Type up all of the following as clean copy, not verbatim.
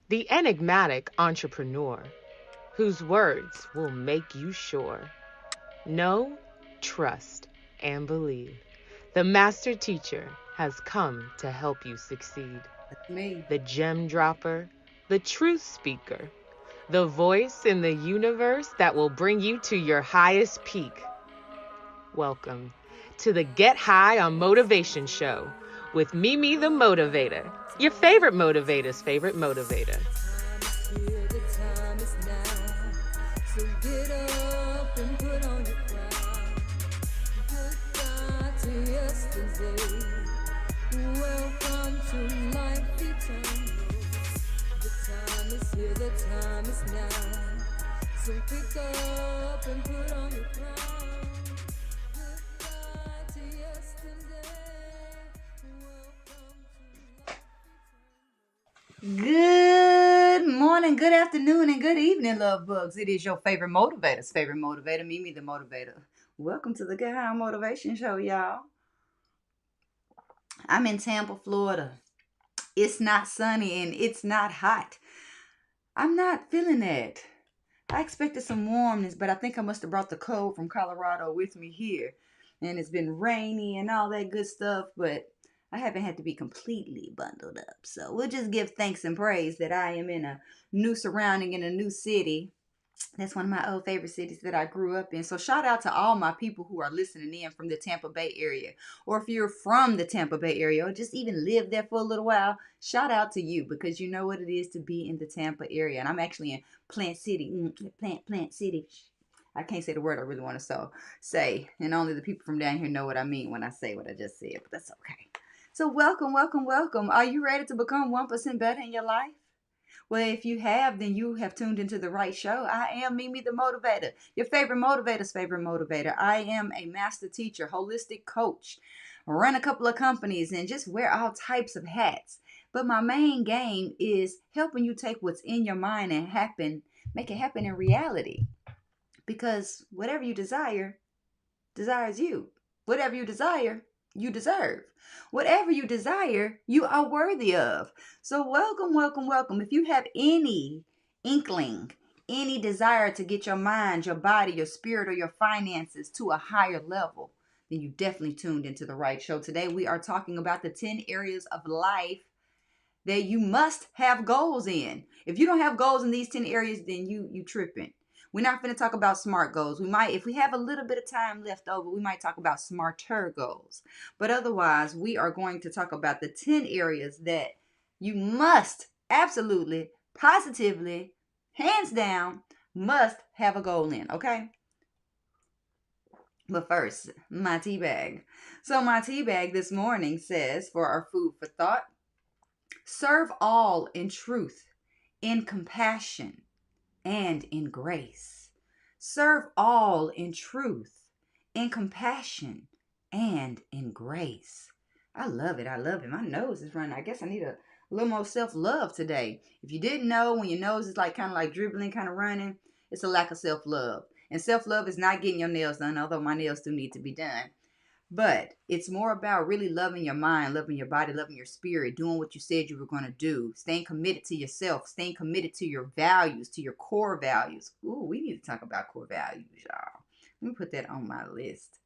the enigmatic entrepreneur whose words will make you sure. Know, trust, and believe. The master teacher has come to help you succeed. That's me. The gem dropper, the truth speaker, the voice in the universe that will bring you to your highest peak. Welcome to the Get High on Motivation show with Mimi the Motivator, your favorite motivator's favorite motivator. The time is now. So get up and put on your crown. Goodbye to yesterday. Welcome to life eternal. The time is here, the time is now. So pick up and put on your crown. Goodbye to yesterday. Welcome to life eternal. Good morning, good afternoon, and good evening, love bugs. It is your favorite motivator, Mimi the Motivator. Welcome to the Get High Motivation Show, y'all. I'm in Tampa, Florida. It's not sunny and it's not hot. I'm not feeling that. I expected some warmness, but I think I must have brought the cold from Colorado with me here. And it's been rainy and all that good stuff, but I haven't had to be completely bundled up. So we'll just give thanks and praise that I am in a new surrounding, in a new city. That's one of my old favorite cities that I grew up in. So shout out to all my people who are listening in from the Tampa Bay area. Or if you're from the Tampa Bay area or just even lived there for a little while, shout out to you because you know what it is to be in the Tampa area. And I'm actually in Plant City. Plant City. I can't say the word I really want to say. And only the people from down here know what I mean when I say what I just said. But that's okay. So welcome, welcome, welcome. Are you ready to become 1% better in your life? Well, if you have, then you have tuned into the right show. I am Mimi the Motivator, your favorite motivator's favorite motivator. I am a master teacher, holistic coach, run a couple of companies, and just wear all types of hats. But my main game is helping you take what's in your mind and make it happen in reality. Because whatever you desire, desires you. Whatever you desire, you deserve. Whatever you desire, you are worthy of. So welcome, welcome, welcome. If you have any inkling, any desire to get your mind, your body, your spirit, or your finances to a higher level, then you definitely tuned into the right show. Today we are talking about the 10 areas of life that you must have goals in. If you don't have goals in these 10 areas, then you tripping. We're not going to talk about SMART goals. We might, if we have a little bit of time left over, we might talk about SMARTer goals. But otherwise, we are going to talk about the 10 areas that you must absolutely, positively, hands down, must have a goal in, okay? But first, my tea bag. So my tea bag this morning says, for our food for thought, serve all in truth, in compassion, and in grace. Serve all in truth, in compassion, and in grace. I love it. I love it. My nose is running. I guess I need a little more self-love today. If you didn't know, when your nose is kind of like dribbling, kind of running, it's a lack of self-love. And self-love is not getting your nails done, although my nails do need to be done. But it's more about really loving your mind, loving your body, loving your spirit, doing what you said you were going to do, staying committed to yourself, staying committed to your values, to your core values. Ooh, we need to talk about core values, y'all. Let me put that on my list.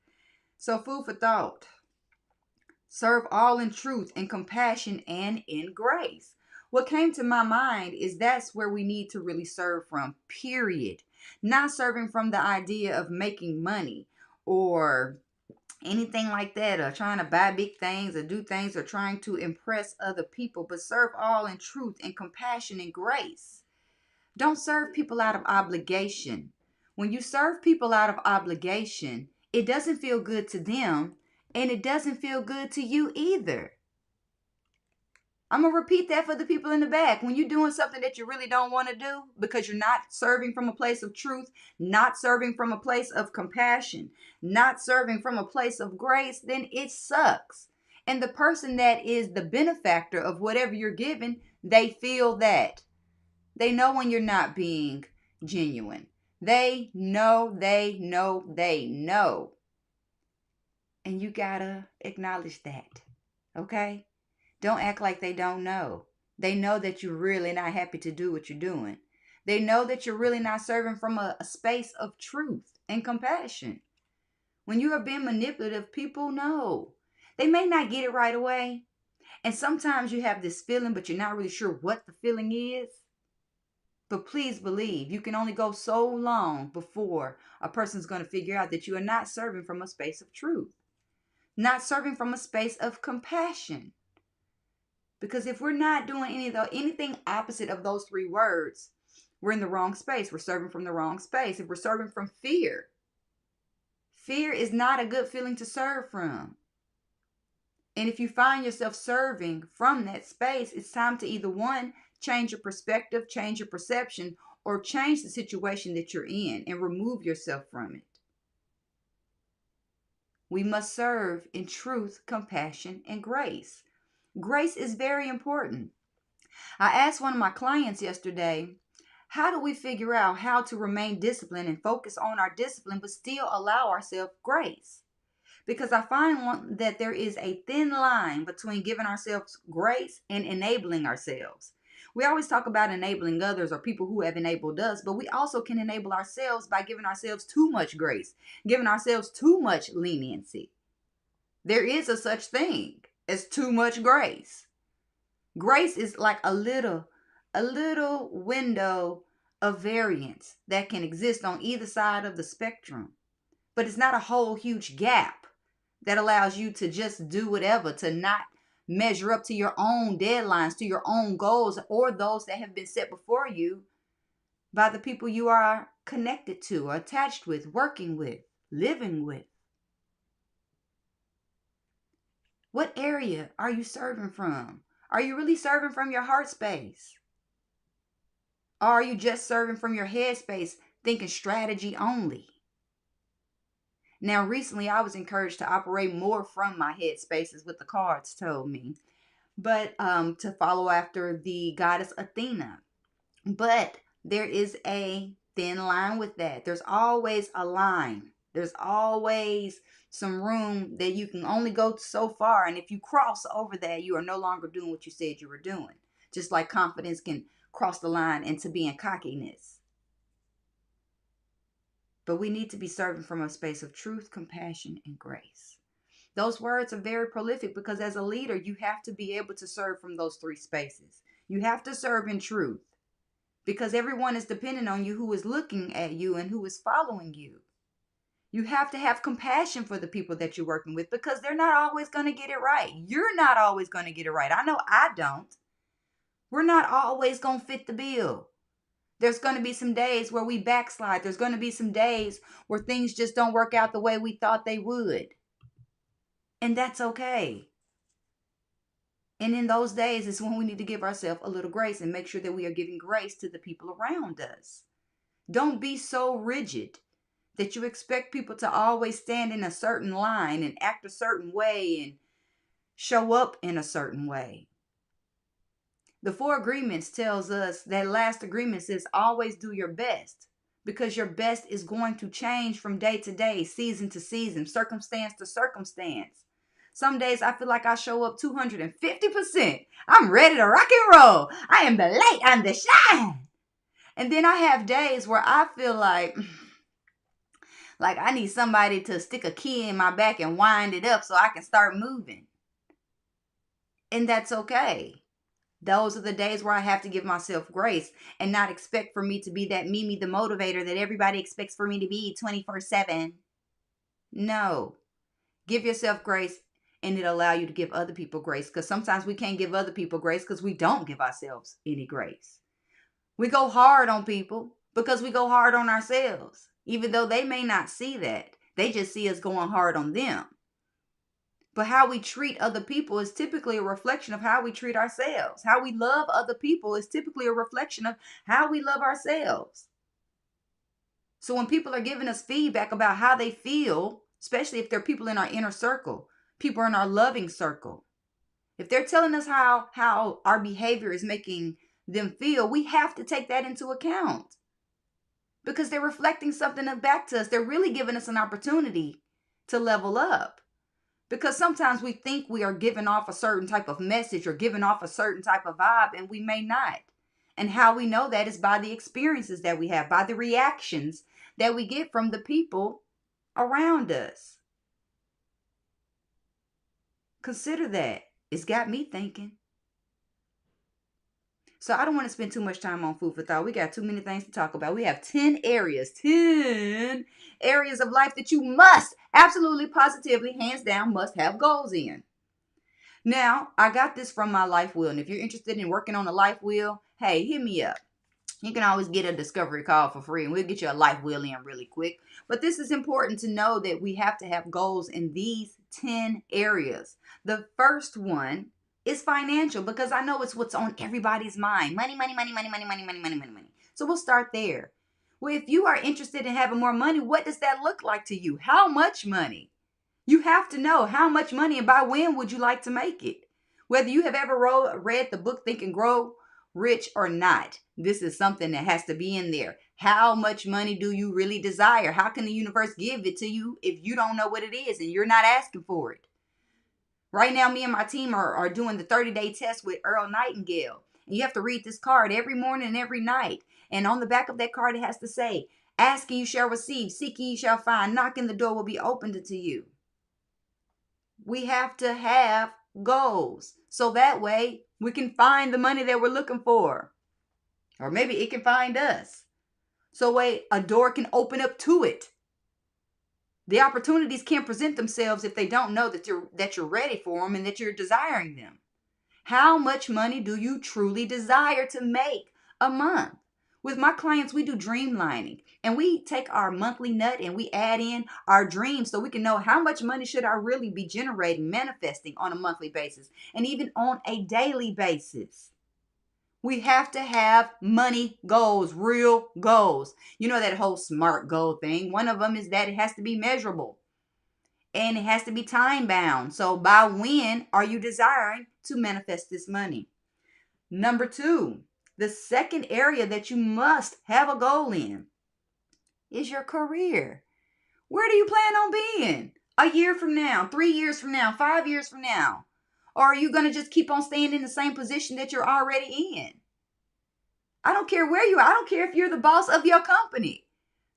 So, food for thought. Serve all in truth, in compassion, and in grace. What came to my mind is that's where we need to really serve from, period. Not serving from the idea of making money or anything like that, or trying to buy big things or do things or trying to impress other people, but serve all in truth and compassion and grace. Don't serve people out of obligation. When you serve people out of obligation, it doesn't feel good to them and it doesn't feel good to you either. I'm going to repeat that for the people in the back. When you're doing something that you really don't want to do because you're not serving from a place of truth, not serving from a place of compassion, not serving from a place of grace, then it sucks. And the person that is the benefactor of whatever you're giving, they feel that. They know when you're not being genuine. They know. And you got to acknowledge that. Okay? Don't act like they don't know. They know that you're really not happy to do what you're doing. They know that you're really not serving from a space of truth and compassion. When you are being manipulative, people know. They may not get it right away. And sometimes you have this feeling, but you're not really sure what the feeling is. But please believe, you can only go so long before a person's going to figure out that you are not serving from a space of truth, not serving from a space of compassion. Because if we're not doing anything opposite of those three words, we're in the wrong space. We're serving from the wrong space. If we're serving from fear, fear is not a good feeling to serve from. And if you find yourself serving from that space, it's time to either one, change your perspective, change your perception, or change the situation that you're in and remove yourself from it. We must serve in truth, compassion, and grace. Grace is very important. I asked one of my clients yesterday, how do we figure out how to remain disciplined and focus on our discipline, but still allow ourselves grace? Because I find that there is a thin line between giving ourselves grace and enabling ourselves. We always talk about enabling others or people who have enabled us, but we also can enable ourselves by giving ourselves too much grace, giving ourselves too much leniency. There is a such thing as too much grace. Grace is like a little window of variance that can exist on either side of the spectrum, but it's not a whole huge gap that allows you to just do whatever, to not measure up to your own deadlines, to your own goals, or those that have been set before you by the people you are connected to, attached with, working with, living with. What area are you serving from? Are you really serving from your heart space? Or are you just serving from your head space, thinking strategy only? Now, recently, I was encouraged to operate more from my head spaces, what the cards told me, but to follow after the goddess Athena. But there is a thin line with that. There's always a line. There's always some room that you can only go so far. And if you cross over that, you are no longer doing what you said you were doing. Just like confidence can cross the line into being cockiness. But we need to be serving from a space of truth, compassion, and grace. Those words are very prolific because as a leader, you have to be able to serve from those three spaces. You have to serve in truth because everyone is dependent on you who is looking at you and who is following you. You have to have compassion for the people that you're working with because they're not always going to get it right. You're not always going to get it right. I know I don't. We're not always going to fit the bill. There's going to be some days where we backslide. There's going to be some days where things just don't work out the way we thought they would. And that's okay. And in those days is when we need to give ourselves a little grace and make sure that we are giving grace to the people around us. Don't be so rigid that you expect people to always stand in a certain line and act a certain way and show up in a certain way. The 4 agreements tells us that last agreement says always do your best because your best is going to change from day to day, season to season, circumstance to circumstance. Some days I feel like I show up 250%. I'm ready to rock and roll. I am the light, I'm the shine. And then I have days where I feel like I need somebody to stick a key in my back and wind it up so I can start moving. And that's okay. Those are the days where I have to give myself grace and not expect for me to be that Mimi the motivator that everybody expects for me to be 24/7. No. Give yourself grace and it'll allow you to give other people grace because sometimes we can't give other people grace because we don't give ourselves any grace. We go hard on people because we go hard on ourselves, even though they may not see that. They just see us going hard on them. But how we treat other people is typically a reflection of how we treat ourselves. How we love other people is typically a reflection of how we love ourselves. So when people are giving us feedback about how they feel, especially if they're people in our inner circle, people in our loving circle, if they're telling us how our behavior is making them feel, we have to take that into account. Because they're reflecting something back to us. They're really giving us an opportunity to level up. Because sometimes we think we are giving off a certain type of message or giving off a certain type of vibe, and we may not. And how we know that is by the experiences that we have, by the reactions that we get from the people around us. Consider that. It's got me thinking. So I don't want to spend too much time on food for thought. We got too many things to talk about. We have 10 areas of life that you must, absolutely, positively, hands down, must have goals in. Now, I got this from my life wheel. And if you're interested in working on a life wheel, hey, hit me up. You can always get a discovery call for free, and we'll get you a life wheel in really quick. But this is important to know that we have to have goals in these 10 areas. The first one is financial, because I know it's what's on everybody's mind. Money, money, money, money, money, money, money, money, money, money. So we'll start there. Well, if you are interested in having more money, what does that look like to you? How much money? You have to know how much money and by when would you like to make it. Whether you have ever read the book Think and Grow Rich or not, this is something that has to be in there. How much money do you really desire? How can the universe give it to you if you don't know what it is and you're not asking for it? Right now, me and my team are doing the 30-day test with Earl Nightingale. And you have to read this card every morning and every night. And on the back of that card, it has to say, asking you shall receive, seeking you shall find, knocking the door will be opened to you. We have to have goals. So that way we can find the money that we're looking for. Or maybe it can find us. So a door can open up to it. The opportunities can't present themselves if they don't know that you're ready for them and that you're desiring them. How much money do you truly desire to make a month? With my clients, we do dreamlining, and we take our monthly nut and we add in our dreams so we can know how much money should I really be generating, manifesting on a monthly basis, and even on a daily basis. We have to have money goals, real goals. You know that whole SMART goal thing. One of them is that it has to be measurable and it has to be time bound. So by when are you desiring to manifest this money? Number 2, the second area that you must have a goal in is your career. Where do you plan on being a year from now, 3 years from now, 5 years from now? Or are you going to just keep on staying in the same position that you're already in? I don't care where you are. I don't care if you're the boss of your company.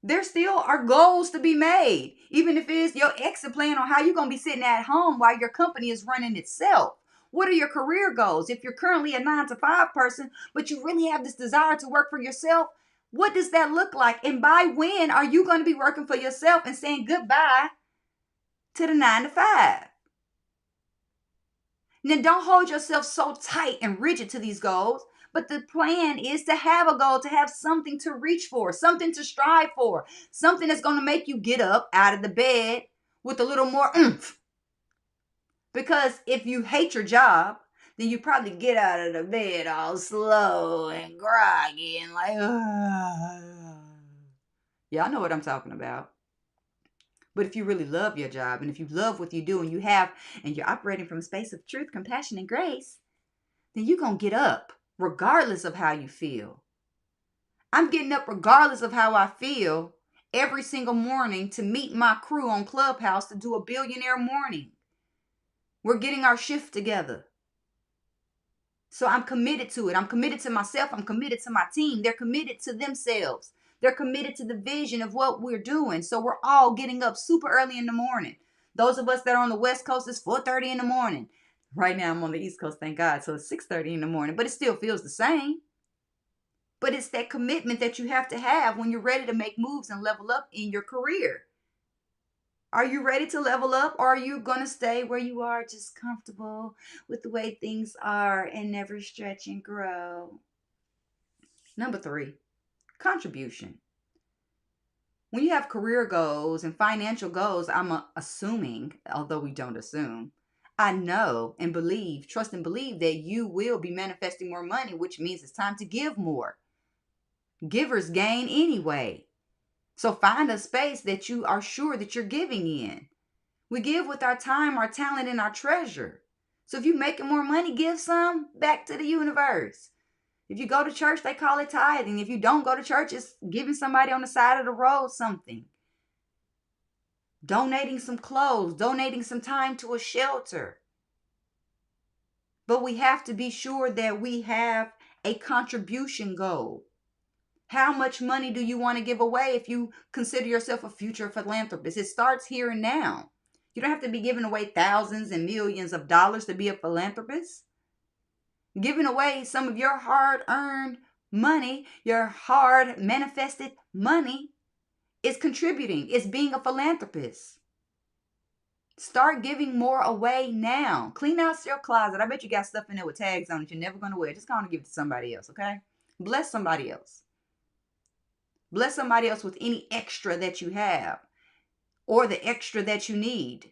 There still are goals to be made. Even if it's your exit plan on how you're going to be sitting at home while your company is running itself. What are your career goals? If you're currently a 9-to-5 person, but you really have this desire to work for yourself, what does that look like? And by when are you going to be working for yourself and saying goodbye to the 9-to-5? Now, don't hold yourself so tight and rigid to these goals. But the plan is to have a goal, to have something to reach for, something to strive for, something that's going to make you get up out of the bed with a little more oomph. Because if you hate your job, then you probably get out of the bed all slow and groggy and like, y'all know what I'm talking about. But if you really love your job and if you love what you do and you're operating from a space of truth, compassion, and grace, then you're going to get up regardless of how you feel. I'm getting up regardless of how I feel every single morning to meet my crew on Clubhouse to do a billionaire morning. We're getting our shift together. So I'm committed to it. I'm committed to myself. I'm committed to my team. They're committed to themselves. They're committed to the vision of what we're doing. So we're all getting up super early in the morning. Those of us that are on the West Coast, it's 4:30 in the morning. Right now I'm on the East Coast, thank God. So it's 6:30 in the morning, but it still feels the same. But it's that commitment that you have to have when you're ready to make moves and level up in your career. Are you ready to level up, or are you going to stay where you are, just comfortable with the way things are and never stretch and grow? Number 3, contribution. When you have career goals and financial goals, I'm assuming, although we don't assume, I know and believe, trust and believe that you will be manifesting more money, which means it's time to give more. Givers gain anyway. So find a space that you are sure that you're giving in. We give with our time, our talent, and our treasure. So if you're making more money, give some back to the universe. If you go to church, they call it tithing. If you don't go to church, it's giving somebody on the side of the road something. donating some clothes, donating some time to a shelter. But we have to be sure that we have a contribution goal. How much money do you want to give away if you consider yourself a future philanthropist? It starts here and now. You don't have to be giving away thousands and millions of dollars to be a philanthropist. Giving away some of your hard-earned money, your hard manifested money, is contributing. It's being a philanthropist. Start giving more away now. Clean out your closet. I bet you got stuff in there with tags on it you're never going to wear. Just go and give it to somebody else, okay? Bless somebody else. Bless somebody else with any extra that you have or the extra that you need.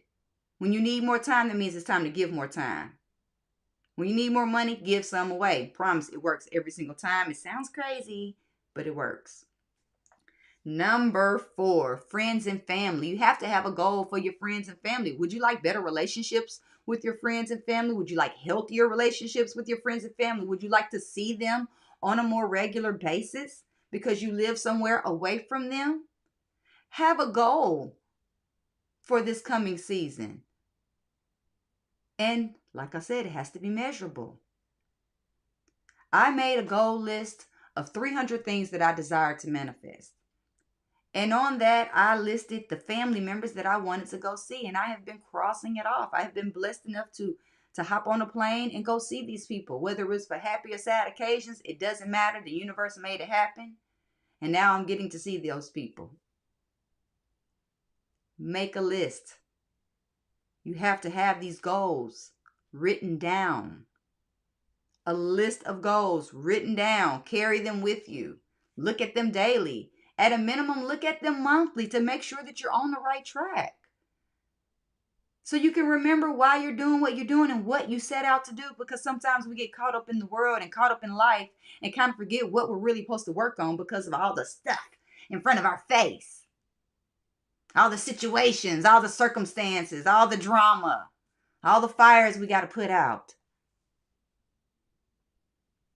When you need more time, that means it's time to give more time. When you need more money, give some away. Promise, it works every single time. It sounds crazy, but it works. Number 4, friends and family. You have to have a goal for your friends and family. Would you like better relationships with your friends and family? Would you like healthier relationships with your friends and family? Would you like to see them on a more regular basis because you live somewhere away from them? Have a goal for this coming season. And like I said, it has to be measurable. I made a goal list of 300 things that I desire to manifest. And on that, I listed the family members that I wanted to go see. And I have been crossing it off. I have been blessed enough to hop on a plane and go see these people. Whether it's for happy or sad occasions, it doesn't matter. The universe made it happen. And now I'm getting to see those people. Make a list. You have to have these goals written down. A list of goals written down. Carry them with you. Look at them daily. At a minimum, look at them monthly to make sure that you're on the right track. So you can remember why you're doing what you're doing and what you set out to do, because sometimes we get caught up in the world and caught up in life and kind of forget what we're really supposed to work on because of all the stuff in front of our face. All the situations, all the circumstances, all the drama, all the fires we got to put out.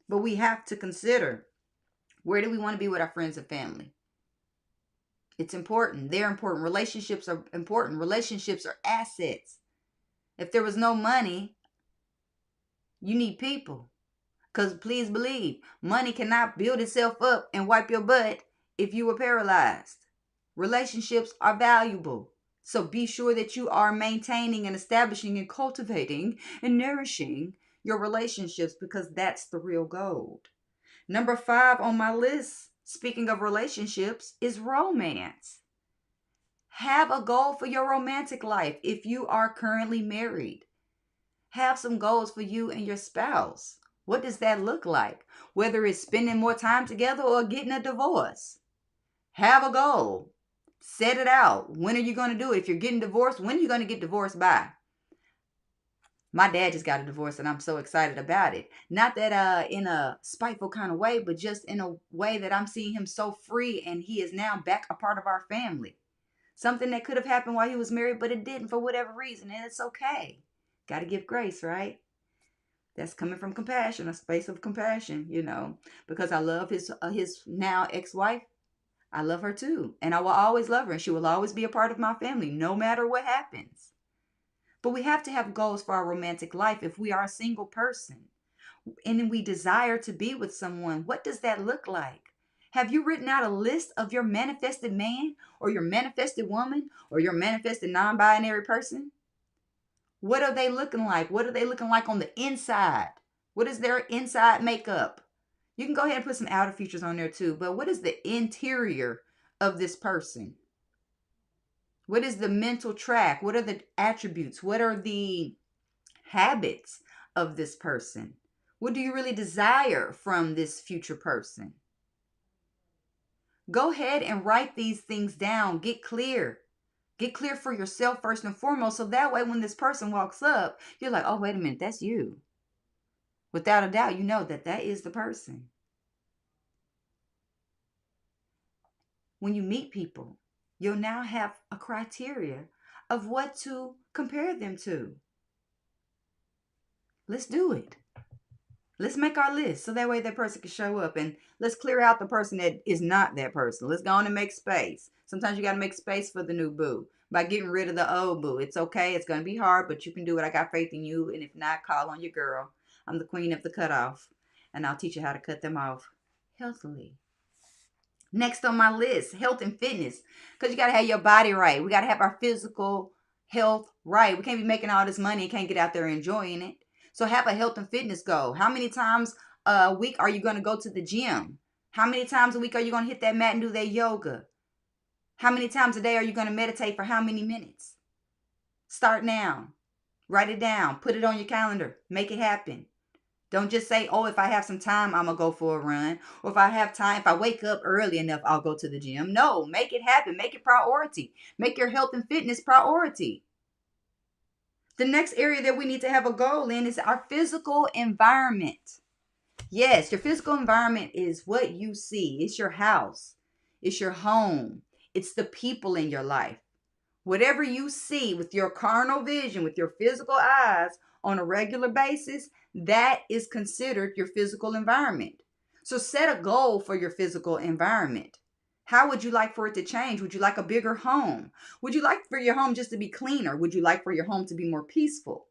But we have to consider, where do we want to be with our friends and family? It's important. They're important. Relationships are important. Relationships are assets. If there was no money, you need people. Because please believe, money cannot build itself up and wipe your butt if you were paralyzed. Relationships are valuable. So be sure that you are maintaining and establishing and cultivating and nourishing your relationships, because that's the real gold. Number 5 on my list, speaking of relationships, is romance. Have a goal for your romantic life if you are currently married. Have some goals for you and your spouse. What does that look like? Whether it's spending more time together or getting a divorce. Have a goal. Set it out. When are you going to do it? If you're getting divorced, when are you going to get divorced by? My dad just got a divorce and I'm so excited about it. Not that in a spiteful kind of way, but just in a way that I'm seeing him so free and he is now back a part of our family. Something that could have happened while he was married, but it didn't for whatever reason, and it's okay. Got to give grace, right? That's coming from compassion, a space of compassion, because I love his now ex-wife. I love her too, and I will always love her, and she will always be a part of my family, no matter what happens. But we have to have goals for our romantic life. If we are a single person and we desire to be with someone, what does that look like? Have you written out a list of your manifested man or your manifested woman or your manifested non-binary person? What are they looking like? What are they looking like on the inside? What is their inside makeup? You can go ahead and put some outer features on there too, but what is the interior of this person? What is the mental track? What are the attributes? What are the habits of this person? What do you really desire from this future person? Go ahead and write these things down. Get clear. Get clear for yourself first and foremost, so that way when this person walks up, you're like, oh, wait a minute, that's you. Without a doubt, you know that is the person. When you meet people, you'll now have a criteria of what to compare them to. Let's do it. Let's make our list so that way that person can show up, and let's clear out the person that is not that person. Let's go on and make space. Sometimes you got to make space for the new boo. by getting rid of the old boo. It's okay. It's going to be hard, but you can do it. I got faith in you. And if not, call on your girl. I'm the queen of the cutoff, and I'll teach you how to cut them off healthily. Next on my list, health and fitness, because you got to have your body right. We got to have our physical health right. We can't be making all this money and can't get out there enjoying it. So have a health and fitness goal. How many times a week are you going to go to the gym? How many times a week are you going to hit that mat and do that yoga? How many times a day are you going to meditate for how many minutes? Start now. Write it down. Put it on your calendar. Make it happen. Don't just say, oh, if I have some time, I'm going to go for a run. Or if I have time, if I wake up early enough, I'll go to the gym. No, make it happen. Make it priority. Make your health and fitness priority. The next area that we need to have a goal in is our physical environment. Yes, your physical environment is what you see. It's your house. It's your home. It's the people in your life. Whatever you see with your carnal vision, with your physical eyes on a regular basis, that is considered your physical environment. So set a goal for your physical environment. How would you like for it to change? Would you like a bigger home? Would you like for your home just to be cleaner? Would you like for your home to be more peaceful?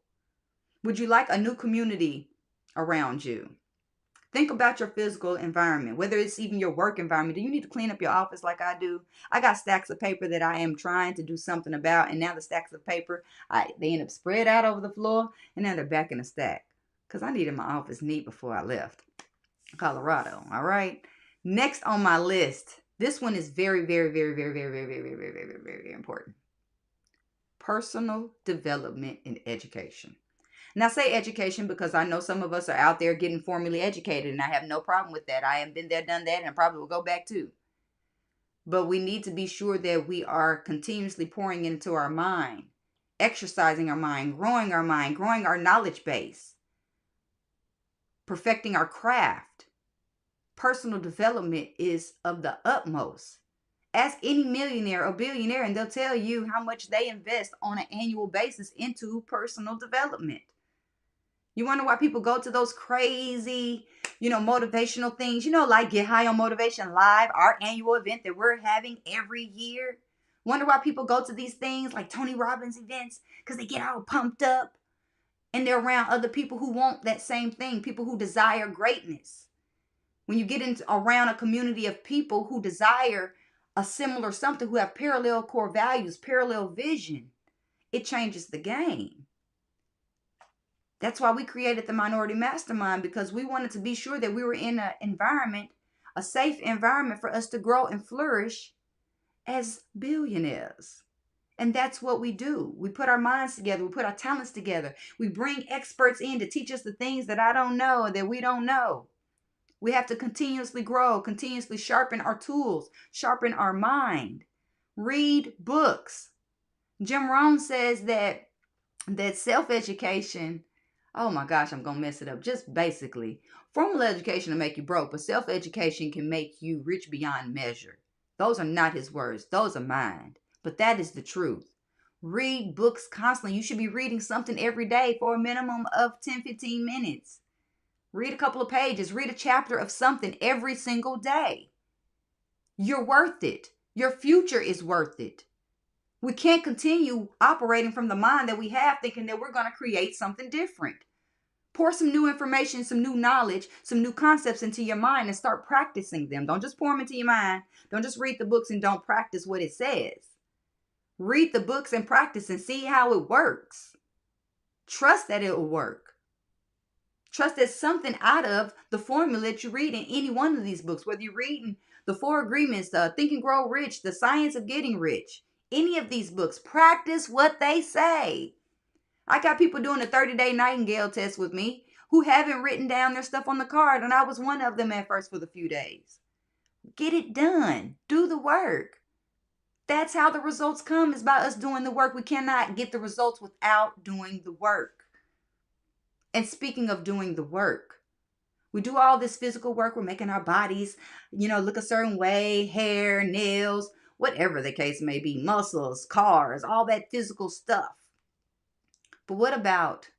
Would you like a new community around you? Think about your physical environment, whether it's even your work environment. Do you need to clean up your office like I do? I got stacks of paper that I am trying to do something about, and now the stacks of paper, they end up spread out over the floor, and now they're back in a stack because I needed my office neat before I left Colorado. All right. Next on my list, this one is very, very, very, very, very, very, very, very, very, very, very, very important. Personal development and education. And I say education because I know some of us are out there getting formally educated, and I have no problem with that. I have been there, done that, and probably will go back too. But we need to be sure that we are continuously pouring into our mind, exercising our mind, growing our knowledge base, perfecting our craft. Personal development is of the utmost. Ask any millionaire or billionaire, and they'll tell you how much they invest on an annual basis into personal development. You wonder why people go to those crazy, motivational things, like Get High on Motivation Live, our annual event that we're having every year. Wonder why people go to these things like Tony Robbins events, because they get all pumped up and they're around other people who want that same thing, people who desire greatness. When you get into around a community of people who desire a similar something, who have parallel core values, parallel vision, it changes the game. That's why we created the Minority Mastermind, because we wanted to be sure that we were in an environment, a safe environment for us to grow and flourish as billionaires. And that's what we do. We put our minds together. We put our talents together. We bring experts in to teach us the things that I don't know, that we don't know. We have to continuously grow, continuously sharpen our tools, sharpen our mind. Read books. Jim Rohn says that self-education, oh my gosh, I'm going to mess it up. Just basically, formal education will make you broke, but self-education can make you rich beyond measure. Those are not his words. Those are mine. But that is the truth. Read books constantly. You should be reading something every day for a minimum of 10-15 minutes. Read a couple of pages. Read a chapter of something every single day. You're worth it. Your future is worth it. We can't continue operating from the mind that we have, thinking that we're going to create something different. Pour some new information, some new knowledge, some new concepts into your mind and start practicing them. Don't just pour them into your mind. Don't just read the books and don't practice what it says. Read the books and practice and see how it works. Trust that it will work. Trust that something out of the formula that you read in any one of these books, whether you're reading The 4 Agreements, Think and Grow Rich, The Science of Getting Rich, any of these books, practice what they say. I got people doing the 30-day Nightingale test with me who haven't written down their stuff on the card, and I was one of them at first for the few days. Get it done. Do the work. That's how the results come, is by us doing the work. We cannot get the results without doing the work. And speaking of doing the work, we do all this physical work. We're making our bodies, look a certain way, hair, nails, whatever the case may be, muscles, cars, all that physical stuff. But what about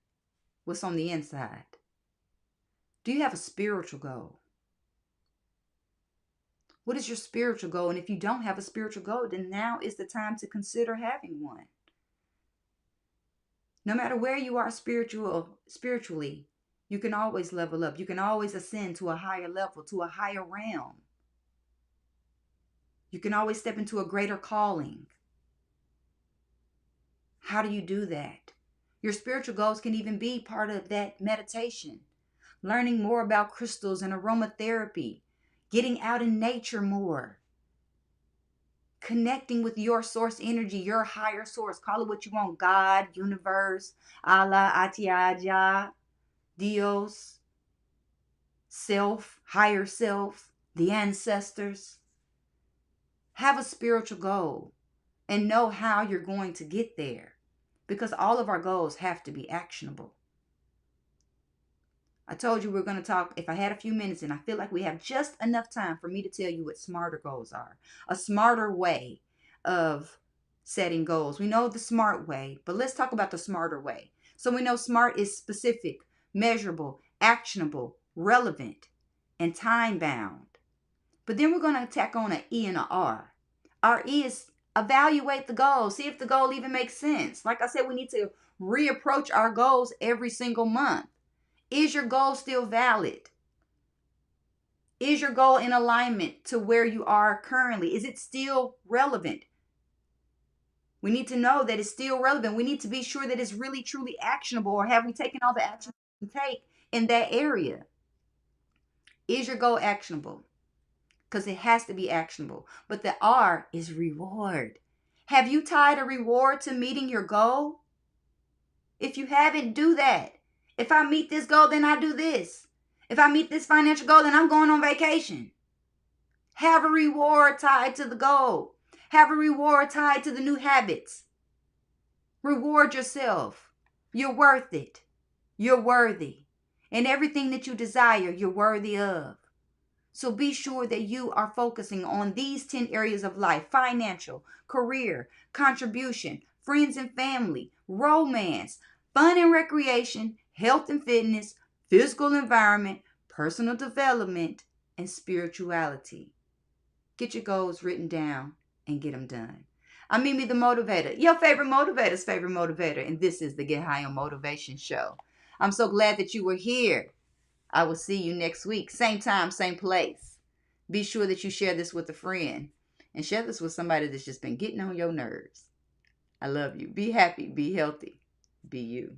what's on the inside? Do you have a spiritual goal? What is your spiritual goal? And if you don't have a spiritual goal, then now is the time to consider having one. No matter where you are spiritually, you can always level up. You can always ascend to a higher level, to a higher realm. You can always step into a greater calling. How do you do that? Your spiritual goals can even be part of that meditation. Learning more about crystals and aromatherapy. Getting out in nature more. Connecting with your source energy, your higher source. Call it what you want. God, universe, Allah, Atiaja, Dios, self, higher self, the ancestors. Have a spiritual goal and know how you're going to get there, because all of our goals have to be actionable. I told you we're going to talk, if I had a few minutes, and I feel like we have just enough time for me to tell you what smarter goals are. A smarter way of setting goals. We know the smart way, but let's talk about the smarter way. So we know SMART is specific, measurable, actionable, relevant, and time bound. But then we're going to tack on an E and an R. Our E is evaluate the goal. See if the goal even makes sense. Like I said, we need to reapproach our goals every single month. Is your goal still valid? Is your goal in alignment to where you are currently? Is it still relevant? We need to know that it's still relevant. We need to be sure that it's really, truly actionable. Or have we taken all the action we can take in that area? Is your goal actionable? Because it has to be actionable. But the R is reward. Have you tied a reward to meeting your goal? If you haven't, do that. If I meet this goal, then I do this. If I meet this financial goal, then I'm going on vacation. Have a reward tied to the goal. Have a reward tied to the new habits. Reward yourself. You're worth it. You're worthy. And everything that you desire, you're worthy of. So be sure that you are focusing on these 10 areas of life: financial, career, contribution, friends and family, romance, fun and recreation, health and fitness, physical environment, personal development, and spirituality. Get your goals written down and get them done. I'm Mimi the Motivator, your favorite motivator's favorite motivator, and this is the Get High on Motivation Show. I'm so glad that you were here. I will see you next week. Same time, same place. Be sure that you share this with a friend and share this with somebody that's just been getting on your nerves. I love you. Be happy. Be healthy. Be you.